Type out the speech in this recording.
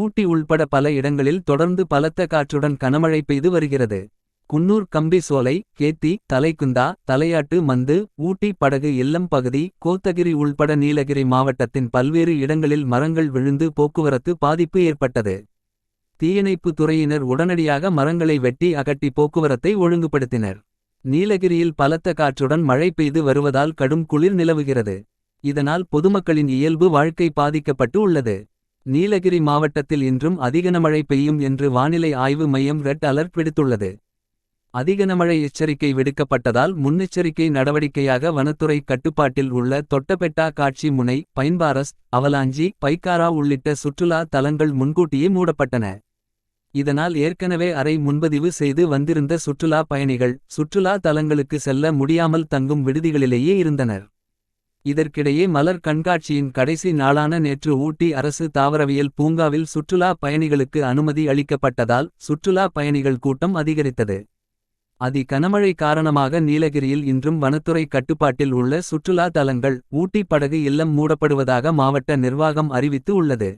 ஊட்டி உள்பட பல இடங்களில் தொடர்ந்து பலத்த காற்றுடன் கனமழை பெய்து வருகிறது. குன்னூர் கம்பி சோலை, கேத்தி, தலைக்குந்தா, தலையாட்டு மந்து, ஊட்டி படகு இல்லம் பகுதி, கோத்தகிரி உள்பட நீலகிரி மாவட்டத்தின் பல்வேறு இடங்களில் மரங்கள் விழுந்து போக்குவரத்து பாதிப்பு ஏற்பட்டது. தீயணைப்பு துறையினர் உடனடியாக மரங்களை வெட்டி அகற்றி போக்குவரத்தை ஒழுங்குபடுத்தினர். நீலகிரியில் பலத்த காற்றுடன் மழை பெய்து வருவதால் கடும் குளிர் நிலவுகிறது. இதனால் பொதுமக்களின் இயல்பு வாழ்க்கை பாதிக்கப்பட்டு உள்ளது. நீலகிரி மாவட்டத்தில் இன்றும் அதிகனமழை பெய்யும் என்று வானிலை ஆய்வு மையம் ரெட் அலர்ட் விடுத்துள்ளது. அதிகனமழை எச்சரிக்கை விடுக்கப்பட்டதால் முன்னெச்சரிக்கை நடவடிக்கையாக வனத்துறை கட்டுப்பாட்டில் உள்ள தொட்டபெட்டா, காட்சி முனை, பைன்பாரஸ்ட், அவலாஞ்சி, பைக்காரா உள்ளிட்ட சுற்றுலா தலங்கள் முன்கூட்டியே மூடப்பட்டன. இதனால் ஏற்கனவே அறை முன்பதிவு செய்து வந்திருந்த சுற்றுலா பயணிகள் சுற்றுலா தலங்களுக்கு செல்ல முடியாமல் தங்கும் விடுதிகளிலேயே இருந்தனர். இதற்கிடையே மலர் கண்காட்சியின் கடைசி நாளான நேற்று ஊட்டி அரசு தாவரவியல் பூங்காவில் சுற்றுலா பயணிகளுக்கு அனுமதி அளிக்கப்பட்டதால் சுற்றுலா பயணிகள் கூட்டம் அதிகரித்தது. கனமழை காரணமாக நீலகிரியில் இன்றும் வனத்துறை கட்டுப்பாட்டில் உள்ள சுற்றுலா தலங்கள், ஊட்டி படகு இல்லம் மூடப்படுவதாக மாவட்ட நிர்வாகம் அறிவித்து உள்ளது.